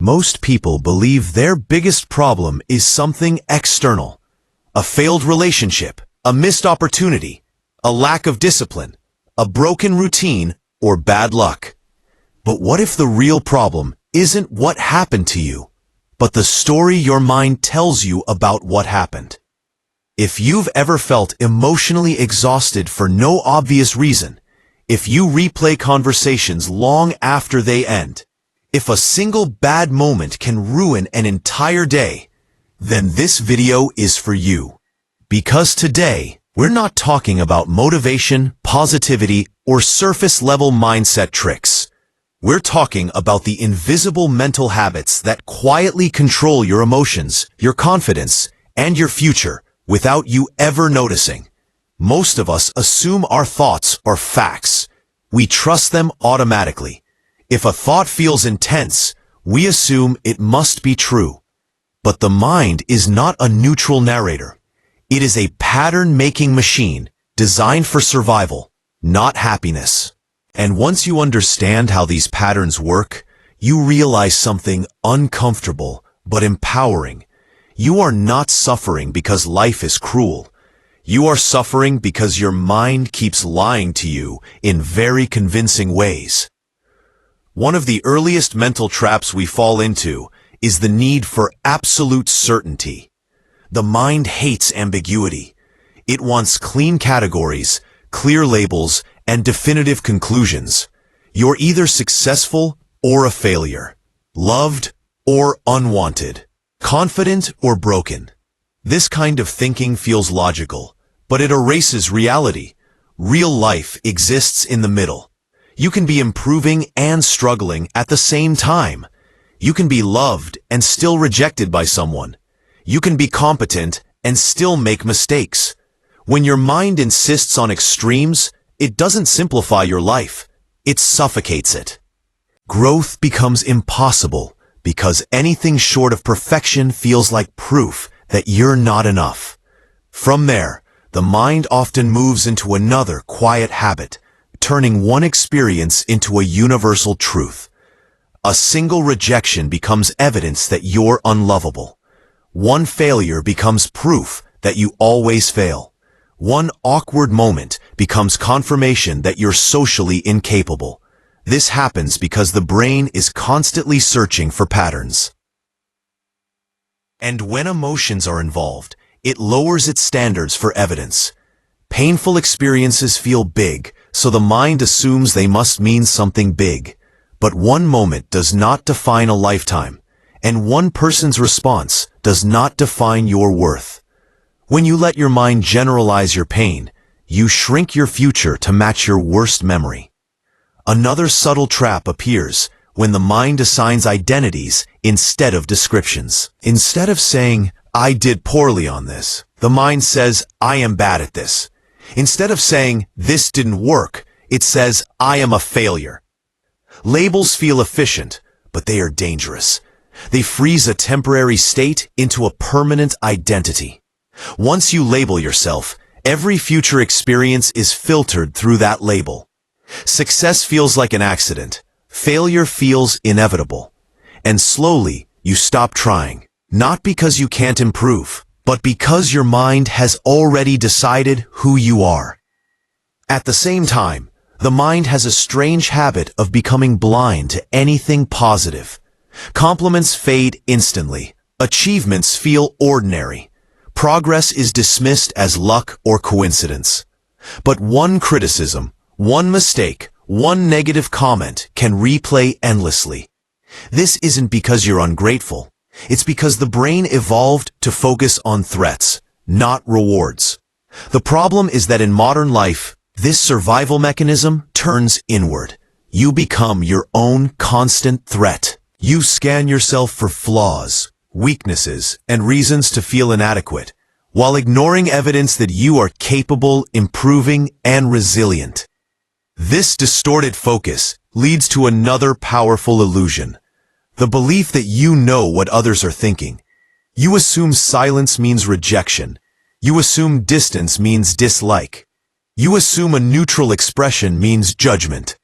Most people believe their biggest problem is something external. A failed relationship, a missed opportunity, a lack of discipline, a broken routine, or bad luck. But what if the real problem isn't what happened to you, but the story your mind tells you about what happened? If you've ever felt emotionally exhausted for no obvious reason, if you replay conversations long after they end, if a single bad moment can ruin an entire day, then this video is for you. Because today, we're not talking about motivation, positivity, or surface-level mindset tricks. We're talking about the invisible mental habits that quietly control your emotions, your confidence, and your future without you ever noticing. Most of us assume our thoughts are facts. We trust them automatically. If a thought feels intense, we assume it must be true. But the mind is not a neutral narrator. It is a pattern-making machine designed for survival, not happiness. And once you understand how these patterns work, you realize something uncomfortable but empowering. You are not suffering because life is cruel. You are suffering because your mind keeps lying to you in very convincing ways. One of the earliest mental traps we fall into is the need for absolute certainty. The mind hates ambiguity. It wants clean categories, clear labels, and definitive conclusions. You're either successful or a failure, loved or unwanted, confident or broken. This kind of thinking feels logical, but it erases reality. Real life exists in the middle. You can be improving and struggling at the same time. You can be loved and still rejected by someone. You can be competent and still make mistakes. When your mind insists on extremes, it doesn't simplify your life. It suffocates it. Growth becomes impossible because anything short of perfection feels like proof that you're not enough. From there, the mind often moves into another quiet habit, turning one experience into a universal truth. A single rejection becomes evidence that you're unlovable. One failure becomes proof that you always fail. One awkward moment becomes confirmation that you're socially incapable. This happens because the brain is constantly searching for patterns. And when emotions are involved, it lowers its standards for evidence. Painful experiences feel big, so the mind assumes they must mean something big. But one moment does not define a lifetime, and one person's response does not define your worth. When you let your mind generalize your pain, you shrink your future to match your worst memory. Another subtle trap appears when the mind assigns identities instead of descriptions. Instead of saying, "I did poorly on this," the mind says, "I am bad at this." Instead of saying, "This didn't work," it says, "I am a failure." Labels feel efficient, but they are dangerous. They freeze a temporary state into a permanent identity. Once you label yourself, every future experience is filtered through that label. Success feels like an accident. Failure feels inevitable. And slowly, you stop trying. Not because you can't improve, but because your mind has already decided who you are. At the same time, the mind has a strange habit of becoming blind to anything positive. Compliments fade instantly. Achievements feel ordinary. Progress is dismissed as luck or coincidence. But one criticism, one mistake, one negative comment can replay endlessly. This isn't because you're ungrateful. It's because the brain evolved to focus on threats, not rewards. The problem is that in modern life, this survival mechanism turns inward. You become your own constant threat. You scan yourself for flaws, weaknesses, and reasons to feel inadequate, while ignoring evidence that you are capable, improving, and resilient. This distorted focus leads to another powerful illusion, the belief that you know what others are thinking. You assume silence means rejection. You assume distance means dislike. You assume a neutral expression means judgment.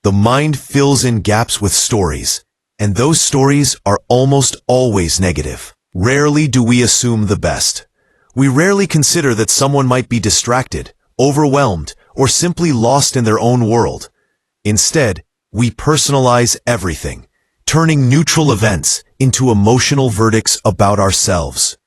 The mind fills in gaps with stories, And those stories are almost always negative. Rarely do we assume the best. We rarely consider that someone might be distracted, overwhelmed, or simply lost in their own world. Instead, we personalize everything, turning neutral events into emotional verdicts about ourselves.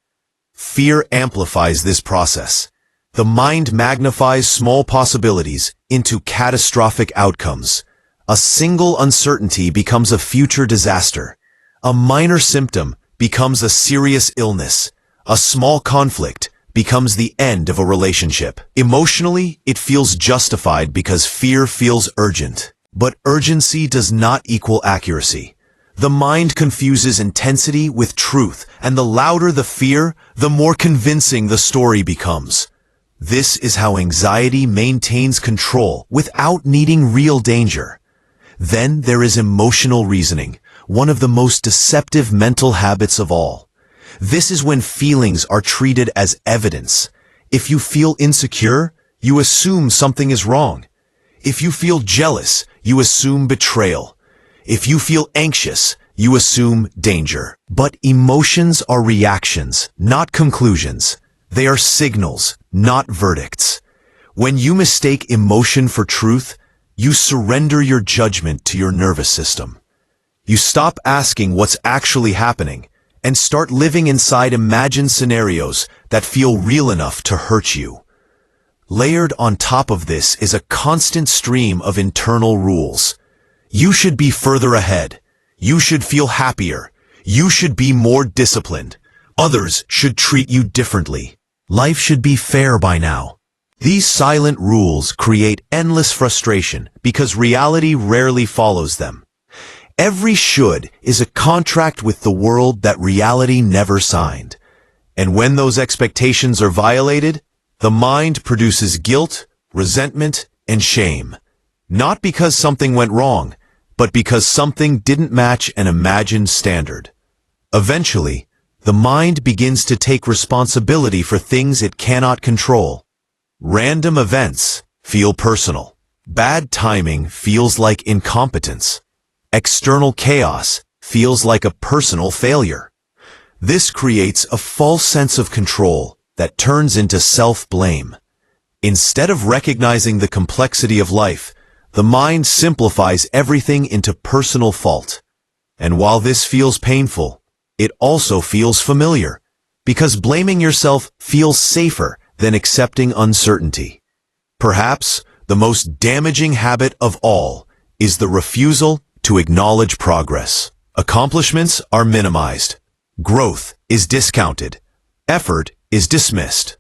Fear amplifies this process. The mind magnifies small possibilities into catastrophic outcomes. A single uncertainty becomes a future disaster. A minor symptom becomes a serious illness. A small conflict becomes the end of a relationship. Emotionally, it feels justified because fear feels urgent. But urgency does not equal accuracy. The mind confuses intensity with truth, and the louder the fear, the more convincing the story becomes. This is how anxiety maintains control without needing real danger. Then there is emotional reasoning, one of the most deceptive mental habits of all. This is when feelings are treated as evidence. If you feel insecure, you assume something is wrong. If you feel jealous, you assume betrayal. If you feel anxious, you assume danger. But emotions are reactions, not conclusions. They are signals, not verdicts. When you mistake emotion for truth, you surrender your judgment to your nervous system. You stop asking what's actually happening and start living inside imagined scenarios that feel real enough to hurt you. Layered on top of this is a constant stream of internal rules. You should be further ahead. You should feel happier. You should be more disciplined. Others should treat you differently. Life should be fair by now. These silent rules create endless frustration because reality rarely follows them. Every should is a contract with the world that reality never signed. And when those expectations are violated, the mind produces guilt, resentment, and shame. Not because something went wrong, but because something didn't match an imagined standard. Eventually, the mind begins to take responsibility for things it cannot control. Random events feel personal. Bad timing feels like incompetence. External chaos feels like a personal failure. This creates a false sense of control that turns into self-blame. Instead of recognizing the complexity of life, the mind simplifies everything into personal fault. And while this feels painful, it also feels familiar, because blaming yourself feels safer than accepting uncertainty. Perhaps the most damaging habit of all is the refusal to acknowledge progress. Accomplishments are minimized. Growth is discounted. Effort is dismissed.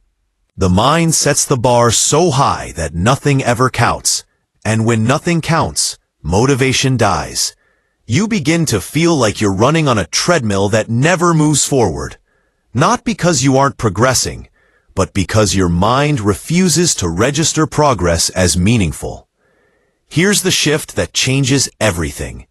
The mind sets the bar so high that nothing ever counts. And when nothing counts, motivation dies. You begin to feel like you're running on a treadmill that never moves forward. Not because you aren't progressing, but because your mind refuses to register progress as meaningful. Here's the shift that changes everything.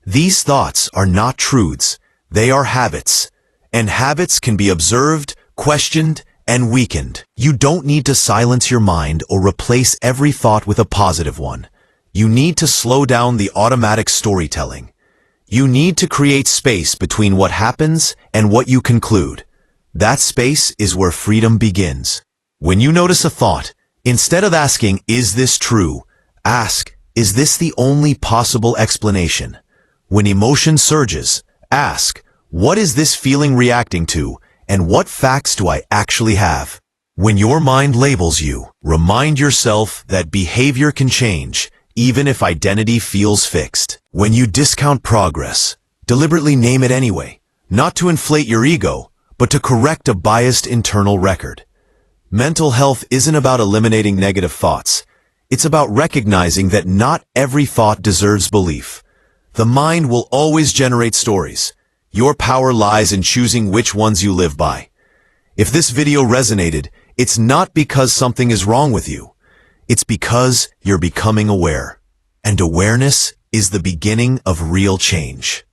These thoughts are not truths, they are habits. And habits can be observed, questioned, and weakened. You don't need to silence your mind or replace every thought with a positive one. You need to slow down the automatic storytelling. You need to create space between what happens and what you conclude. That space is where freedom begins. When you notice a thought, instead of asking, "Is this true?" ask, "Is this the only possible explanation?" When emotion surges, ask, "What is this feeling reacting to, and what facts do I actually have?" When your mind labels you, remind yourself that behavior can change, even if identity feels fixed. When you discount progress, deliberately name it anyway, not to inflate your ego, but to correct a biased internal record. Mental health isn't about eliminating negative thoughts. It's about recognizing that not every thought deserves belief. The mind will always generate stories. Your power lies in choosing which ones you live by. If this video resonated, it's not because something is wrong with you. It's because you're becoming aware. And awareness is the beginning of real change.